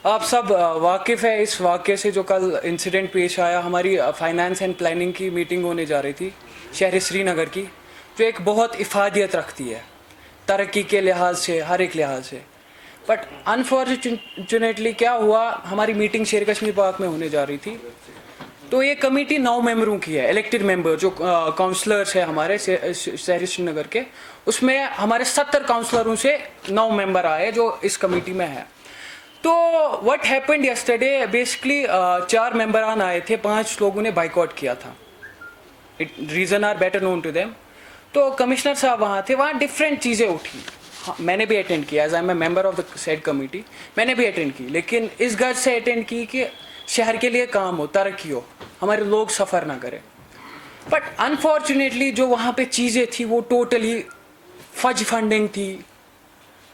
आप सब वाकिफ़ है इस वाक़े से जो कल इंसिडेंट पेश आया। हमारी फाइनेंस एंड प्लानिंग की मीटिंग होने जा रही थी शहर श्रीनगर की, जो एक बहुत इफ़ादियत रखती है तरक्की के लिहाज से, हर एक लिहाज से। बट अनफॉर्चुनेटली क्या हुआ, हमारी मीटिंग शेर कश्मीर पार्क में होने जा रही थी। तो ये कमेटी 9 मेंबरों की है, इलेक्टेड मेंबर जो काउंसलर्स है हमारे शहर श्रीनगर के। उसमें हमारे 70 काउंसलरों से 9 मेंबर आए जो इस कमेटी में है। तो व्हाट हैपेंड यस्टरडे, बेसिकली 4 मेंबरान आए थे, 5 लोगों ने बाइकआउट किया था। Reason are better known to them. तो कमिश्नर साहब वहाँ थे, वहाँ डिफरेंट चीज़ें उठी। हाँ, मैंने भी अटेंड किया, as I am a member of the said committee, मैंने भी अटेंड की, लेकिन इस गर्ज से अटेंड की कि शहर के लिए काम हो, तरक्की हो, हमारे लोग सफ़र ना करें। बट अनफॉर्चुनेटली जो वहाँ पे चीज़ें थी वो टोटली फज फंडिंग थी,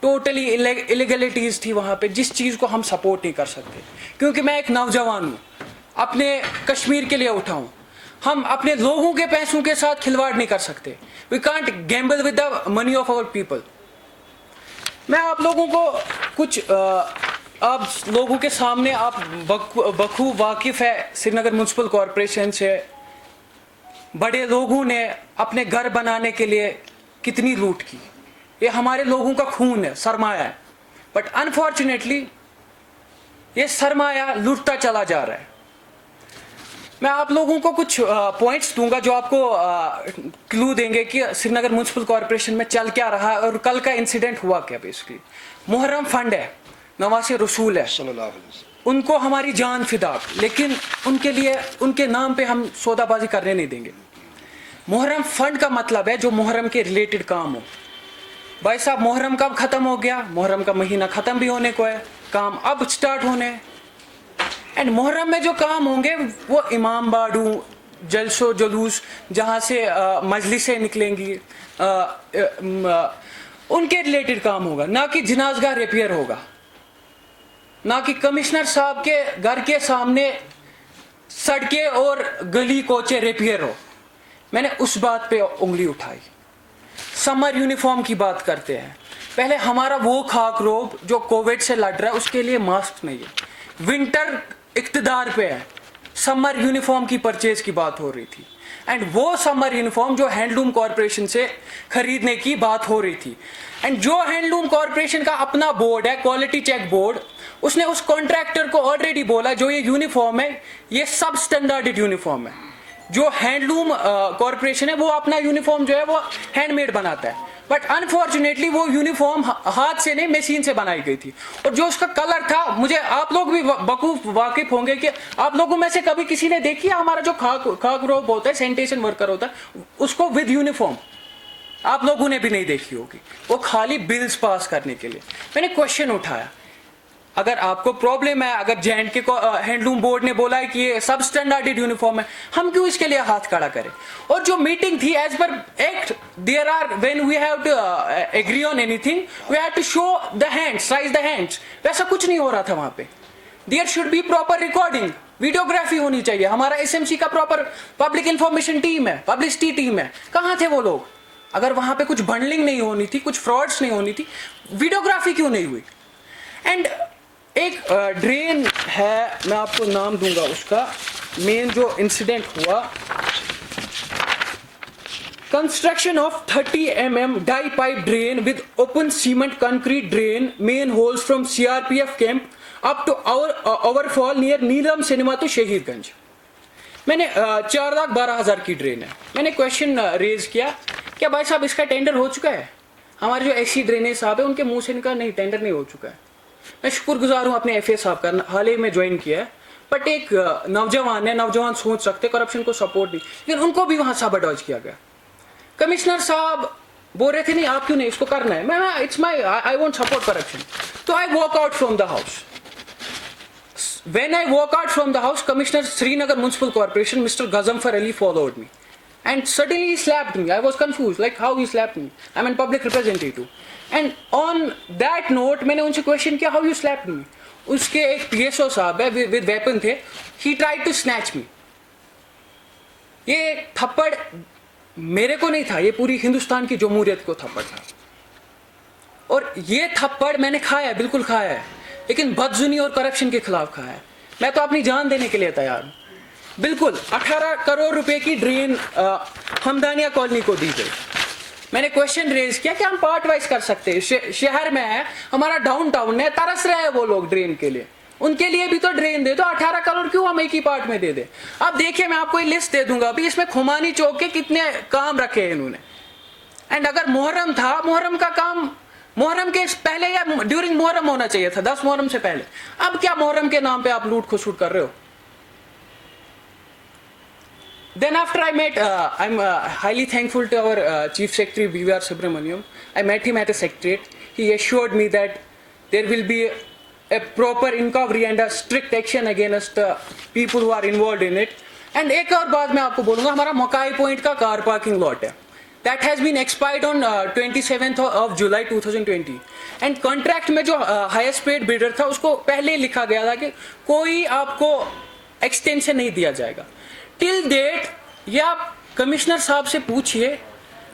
टोटली इलीगलिटीज़ थी वहाँ पे, जिस चीज़ को हम सपोर्ट नहीं कर सकते। क्योंकि मैं एक नौजवान हूँ, अपने कश्मीर के लिए उठा हूँ। हम अपने लोगों के पैसों के साथ खिलवाड़ नहीं कर सकते। We can't gamble with the money of our people. मैं आप लोगों को कुछ आप लोगों के सामने, आप बखूब वाकिफ़ है श्रीनगर म्यूनसिपल कॉरपोरेशन से, बड़े लोगों ने अपने घर बनाने के लिए कितनी लूट की। ये हमारे लोगों का खून है, सरमाया है। बट अनफॉर्चुनेटली ये सरमाया लूटता चला जा रहा है। मैं आप लोगों को कुछ पॉइंट्स दूंगा जो आपको क्लू देंगे कि श्रीनगर म्यूनसिपल कॉरपोरेशन में चल क्या रहा है और कल का इंसिडेंट हुआ क्या। बेसिकली मुहर्रम फंड है, नवासे रसूल है, उनको हमारी जान फिदा, लेकिन उनके लिए, उनके नाम पे हम सौदाबाजी करने नहीं देंगे। मुहर्रम फंड का मतलब है जो मुहर्रम के रिलेटेड काम हो। भाई साहब, मुहर्रम कब खत्म हो गया? मुहर्रम का महीना खत्म भी होने को है, काम अब स्टार्ट होने हैं। एंड मुहर्रम में जो काम होंगे वो इमाम बाड़ू, जलसो जुलूस, जहाँ से मजलिसें निकलेंगी, उनके रिलेटेड काम होगा, ना कि जनाजगाह रिपेयर होगा, ना कि कमिश्नर साहब के घर के सामने सड़कें और गली कोचे रिपेयर हो। मैंने उस बात पे उंगली उठाई। समर यूनिफॉर्म की बात करते हैं, पहले हमारा वो खाक रोब जो कोविड से लड़ रहा है उसके लिए मास्क नहीं है। विंटर इक्तदार पे है, समर यूनिफॉर्म की परचेज की बात हो रही थी। एंड वो समर यूनिफॉर्म जो हैंडलूम कॉरपोरेशन से खरीदने की बात हो रही थी। एंड जो हैंडलूम कॉरपोरेशन का अपना बोर्ड है, क्वालिटी चेक बोर्ड, उसने उस कॉन्ट्रैक्टर को ऑलरेडी बोला जो ये यूनिफॉर्म है ये सब स्टैंडर्डेड यूनिफॉर्म है। जो हैंडलूम कॉरपोरेशन है वो अपना यूनिफॉर्म जो है वो हैंडमेड बनाता है। बट अनफॉर्चुनेटली वो यूनिफॉर्म हाथ से नहीं, मशीन से बनाई गई थी। और जो उसका कलर था, मुझे आप लोग भी बखूब वाकिफ होंगे कि आप लोगों में से कभी किसी ने देखी है हमारा जो खाक रोब होता है, सैनिटेशन वर्कर होता है, उसको विद यूनिफॉर्म? आप लोगों ने भी नहीं देखी होगी, वो खाली बिल्स पास करने के लिए। मैंने क्वेश्चन उठाया, अगर आपको प्रॉब्लम है, अगर J&K को हैंडलूम बोर्ड ने बोला है कि ये सब स्टैंडर्डेड यूनिफॉर्म है, हम क्यों इसके लिए हाथ खड़ा करें? और जो मीटिंग थी as per act, there are when we have to agree on anything we have to show the hands, raise the hands. वैसा कुछ नहीं हो रहा था वहां पे। There should be proper recording, videography होनी चाहिए। हमारा SMC का प्रॉपर पब्लिक इंफॉर्मेशन टीम है, पब्लिसिटी टीम है। कहाँ थे वो लोग? अगर वहां पे कुछ बंडलिंग नहीं होनी थी, कुछ फ्रॉड्स नहीं होनी थी, वीडियोग्राफी क्यों नहीं हुई? एंड एक ड्रेन है, मैं आपको नाम दूंगा उसका, मेन जो इंसिडेंट हुआ, construction of 30 mm dia pipe drain with open cement concrete drain manholes from CRPF camp up to overfall near Neelam cinema to Shahidganj. मैंने 4,12,000 की ड्रेन है। मैंने क्वेश्चन रेज किया, क्या भाई साहब इसका टेंडर हो चुका है? हमारे जो SC ड्रेनेज साहब है उनके मुंह से निकला, नहीं टेंडर नहीं हो चुका है। मैं शुक्रगुजार हूँ अपने FA साहब का, हाल ही में ज्वाइन किया है। बट एक नौजवान है, नौजवान सोच सकते, करप्शन को सपोर्ट नहीं, लेकिन उनको भी वहां साबाडॉज किया गया। कमिश्नर साहब बोल रहे थे नहीं आप क्यों नहीं, इसको करना है। मैं it's my, I won't support corruption. तो I walk out from the house. When I walk out from the house, Commissioner Srinagar Municipal Corporation, Mr. Gazamfar Ali, followed me. And suddenly he slapped me. I was confused, like how he slapped me. I'm a public representative. And on that note, मैंने उनसे question किया, how you slapped me? उसके एक PSO साहब है, with weapon थे. He tried to snatch me. ये थप्पड़ मेरे को नहीं था, ये पूरी हिंदुस्तान की जमहूरियत को थप्पड़ था। और ये थप्पड़ मैंने खाया है, बिल्कुल खाया है। लेकिन बदजुनी और करप्शन के खिलाफ खड़ा है। मैं तो अपनी जान देने के लिए तैयार हूँ। बिल्कुल 18 करोड़ रुपए की ड्रेन हमदानिया कॉलोनी को दी गई। मैंने क्वेश्चन रेज किया कि हम पार्ट वाइज कर सकते हैं। शहर में है, हमारा डाउन टाउन है, तरस रहे हैं वो लोग ड्रेन के लिए, उनके लिए भी तो ड्रेन दे दो। 18 करोड़ क्यों हम एक ही पार्ट में दे दे? अब देखिए, मैं आपको लिस्ट दे दूंगा अभी, इसमें खुमानी चौक के कितने काम रखे हैं इन्होंने। एंड अगर मुहर्रम था, मुहर्रम का काम मुहर्रम के पहले या ड्यूरिंग मुहर्रम होना चाहिए था, 10 मुहर्रम से पहले। अब क्या मुहर्रम के नाम पे आप लूट खसूट कर रहे हो? Then after I met, I'm highly thankful to our Chief Secretary B.V.R. Subramaniam. I met him at a secretariat. He assured me that there will be a proper inquiry and a strict action against the people who are involved in it. And एक और बात मैं आपको बोलूँगा, हमारा मकाई point का car parking lot है, that has been expired on 27th of July 2020. And contract में जो highest paid bidder था उसको पहले लिखा गया था कि कोई आपको extension नहीं दिया जाएगा। टिल डेट, या कमिश्नर साहब से पूछिए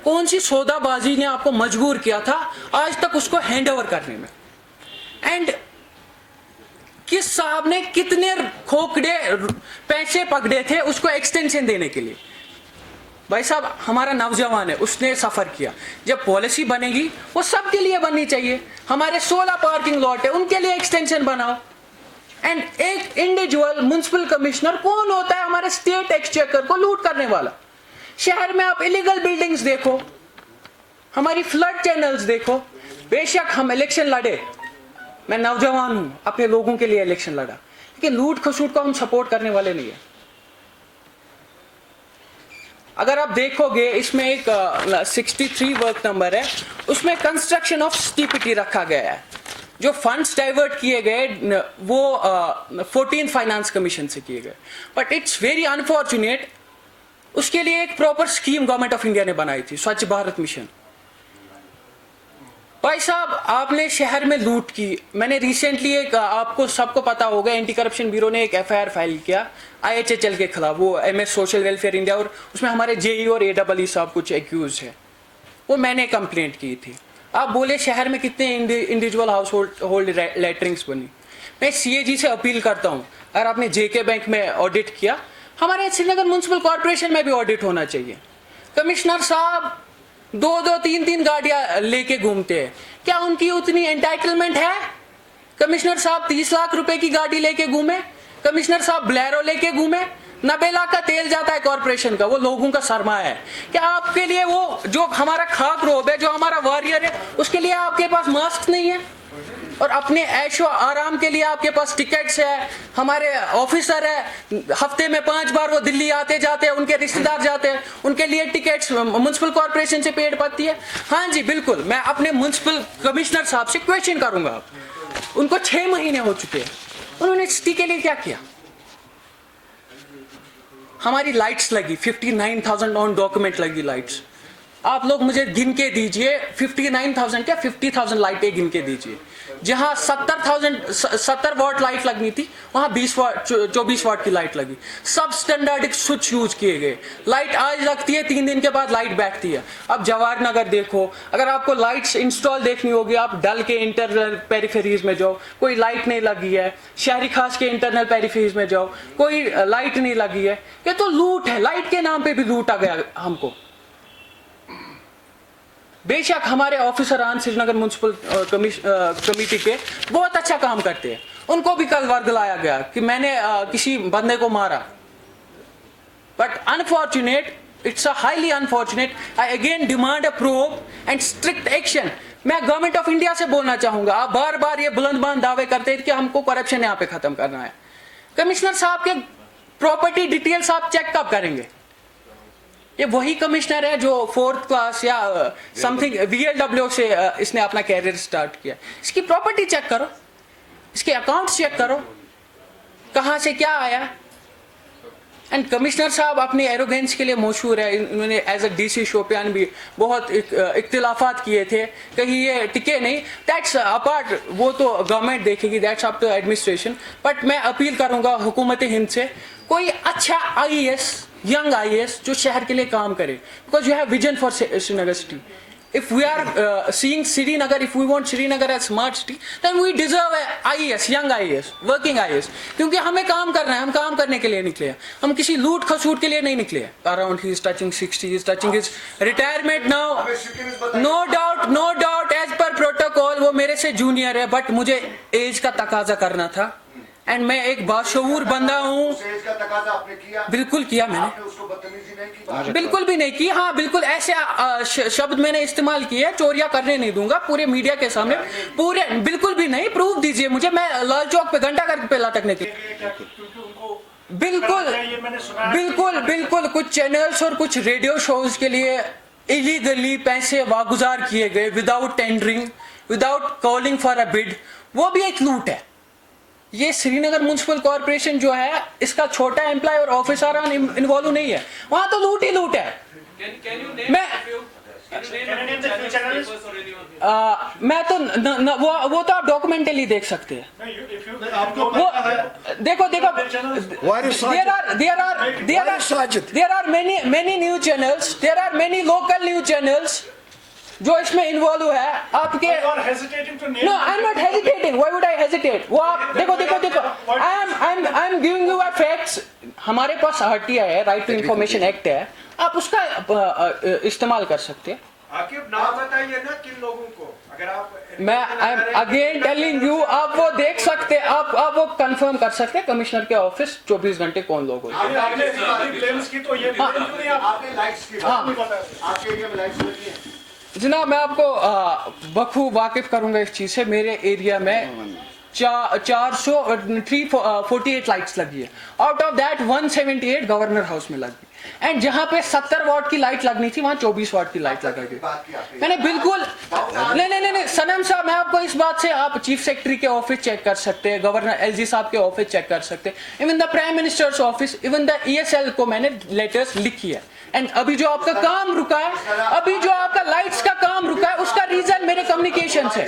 कौन सी सौदाबाजी ने आपको मजबूर किया था आज तक उसको हैंडओवर करने में, एंड किस साहब ने कितने खोखड़े पैसे पकड़े थे उसको एक्सटेंशन देने के लिए। भाई साहब, हमारा नौजवान है, उसने सफर किया। जब पॉलिसी बनेगी वो सबके लिए बननी चाहिए। हमारे 16 पार्किंग लॉट है, उनके लिए एक्सटेंशन बनाओ। एंड एक इंडिविजुअल म्युनिसिपल कमिश्नर कौन होता है हमारे स्टेट एक्सचेकर को लूट करने वाला? शहर में आप इलीगल बिल्डिंग्स देखो, हमारी फ्लड चैनल्स देखो। बेशक हम इलेक्शन लड़े, मैं नौजवान हूं, अपने लोगों के लिए इलेक्शन लड़ा, लेकिन लूट खसूट को हम सपोर्ट करने वाले नहीं है। अगर आप देखोगे इसमें एक 63 वर्क नंबर है, उसमें कंस्ट्रक्शन ऑफ स्टीपीटी रखा गया है। जो फंड्स डाइवर्ट किए गए वो 14th फाइनेंस कमीशन से किए गए, बट इट्स वेरी अनफॉर्चुनेट, उसके लिए एक proper scheme government of India ने बनाई थी, स्वच्छ भारत मिशन। भाई साहब, आपने शहर में लूट की। मैंने रिसेंटली एक, आपको सबको पता होगा, एंटी करप्शन ब्यूरो ने एक FIR फाइल किया IHHL के खिलाफ, वो MS सोशल वेलफेयर इंडिया, और उसमें हमारे JE और AEE साहब कुछ एक्यूज है, वो मैंने कंप्लेंट की थी। आप बोले शहर में कितने इंडिविजुअल हाउस होल्ड लेटरिंग्स बनी। मैं CAG से अपील करता हूं, अगर आपने JK बैंक में ऑडिट किया, हमारे श्रीनगर म्युनिसिपल कॉर्पोरेशन में भी ऑडिट होना चाहिए। कमिश्नर साहब 2-2, 3-3 गाड़ियां लेके घूमते हैं, क्या उनकी उतनी एंटाइटलमेंट है? कमिश्नर साहब 30 लाख रुपए की गाड़ी लेके घूमे, कमिश्नर साहब ब्लेरो लेके घूमे, 90 लाख का तेल जाता है कॉर्पोरेशन का, वो लोगों का सरमाया है। क्या आपके लिए वो जो हमारा खाक रोब है, जो हमारा वॉरियर है, उसके लिए आपके पास मास्क नहीं है? और अपने ऐशो आराम के लिए आपके पास टिकट्स है। हमारे ऑफिसर है, हफ्ते में 5 बार वो दिल्ली आते जाते हैं, उनके रिश्तेदार जाते हैं, उनके लिए टिकट्स म्युनिसिपल कॉर्पोरेशन से पेड पड़ती है। हाँ जी बिल्कुल, मैं अपने म्युनिसिपल कमिश्नर साहब से क्वेश्चन करूंगा। उनको 6 महीने हो चुके हैं, उन्होंने सिटी के लिए क्या किया? हमारी लाइट्स लगी 59,000 ऑन डॉक्यूमेंट लगी लाइट्स। आप लोग मुझे गिन के दीजिए, 59,000 क्या 50,000 लाइटें गिन के दीजिए। जहां 70 वाट लाइट लगनी थी, वहां 24 वाट की लाइट लगी। सब स्टैंडर्ड स्विच यूज किए गए। लाइट आज लगती है, 3 दिन के बाद लाइट बैठती है। अब जवाहर नगर देखो, अगर आपको लाइट्स इंस्टॉल देखनी होगी, आप डल के इंटरनल पेरिफेरीज में जाओ, कोई लाइट नहीं लगी है। शहरी खास के इंटरनल पेरिफेरीज में जाओ, कोई लाइट नहीं लगी है। ये तो लूट है, लाइट के नाम पे भी लूटा गया हमको। बेशक हमारे ऑफिसर श्रीनगर म्युनिसिपल कमेटी पे बहुत अच्छा काम करते हैं, उनको भी कल वर्ग लाया गया कि मैंने किसी बंदे को मारा, but unfortunate, it's a highly unfortunate. I again demand a probe and strict action. मैं गवर्नमेंट ऑफ इंडिया से बोलना चाहूंगा, आप बार बार ये बुलंद दावे करते हैं कि हमको करप्शन यहाँ पे खत्म करना है। कमिश्नर साहब के प्रॉपर्टी डिटेल्स आप चेक कब करेंगे? ये वही कमिश्नर है जो 4th क्लास या समथिंग VLW से इसने अपना कैरियर स्टार्ट किया। इसकी प्रॉपर्टी चेक करो, इसके अकाउंट्स चेक करो, कहां से क्या आया। एंड कमिश्नर साहब अपने एरोगेंस के लिए मशहूर है। इन्होंने एज अ DC शोपियान भी बहुत इख्तिलाफात किए थे, कहीं ये टिके नहीं। दैट्स अपार्ट, वो तो गवर्नमेंट देखेगी, that's up to administration. But मैं अपील करूंगा हुकूमत हिंद से, कोई अच्छा IAS, यंग IAS जो शहर के लिए काम करे, because you have vision for Srinagar city. if we are seeing Srinagar, if we want Srinagar as smart city, then we deserve a IAS, young IAS, working IAS. क्योंकि हमें काम करना है, हम काम करने के लिए निकले हैं, हम किसी लूट खसूट के लिए नहीं निकले हैं. Around he is touching 60, he is touching his retirement now. No doubt, as per protocol वो मेरे से जूनियर है, but मुझे एज का तकाजा करना था. एंड मैं एक बाशऊर बंदा हूँ. बिल्कुल किया मैंने, बिल्कुल भी नहीं की. हाँ बिल्कुल ऐसे शब्द मैंने इस्तेमाल किए, चोरियां करने नहीं दूंगा पूरे मीडिया के सामने, पूरे बिल्कुल भी नहीं. प्रूफ दीजिए मुझे, मैं लाल चौक पे घंटा घर पे लटकने के. बिल्कुल कुछ चैनल्स और कुछ रेडियो शोज के लिए इलीगली पैसे वागुजार किए गए without tendering, without calling for a bid. वो भी एक लूट है. ये श्रीनगर म्युनिसिपल कॉर्पोरेशन जो है, इसका छोटा एम्प्लॉय और ऑफिसर इन्वॉल्व नहीं है, वहां तो लूट ही लूट है. मैं तो वो तो आप डॉक्यूमेंटली देख सकते हैं. वो देखो there are many news channels, there are many local news channels जो इसमें इन्वॉल्व है. आपके no, I am not hesitating. Why would I hesitate? वो आप देखो I am giving you facts. हमारे पास RTI है, राइट टू इंफॉर्मेशन एक्ट है, आप उसका इस्तेमाल कर सकते हैं. आकिब नाम बताइए ना किन लोगों को, अगर आप. मैं I am again telling you, आप वो देख सकते, आप वो कंफर्म कर सकते हैं कमिश्नर के ऑफिस 24 घंटे कौन लोग होते हैं. जनाब मैं आपको बखूब वाकिफ करूंगा इस चीज से. मेरे एरिया में 348 लाइट्स लगी है. Out of that 178 governor house में लगी. एंड जहां पे 70 वाट की लाइट लगनी थी, वहां 24 वाट की लाइट लगा दी. मैंने बिल्कुल नहीं सनम साहब, मैं आपको इस बात से, आप चीफ सेक्रेटरी के ऑफिस चेक कर सकते हैं, गवर्नर LG साहब के ऑफिस चेक कर सकते हैं, even the prime minister's office, even the ESL को मैंने लेटर्स लिखी है. एंड अभी जो आपका काम रुका है, अभी जो आपका लाइट्स का काम रुका है, उसका रीजन मेरे कम्युनिकेशन है.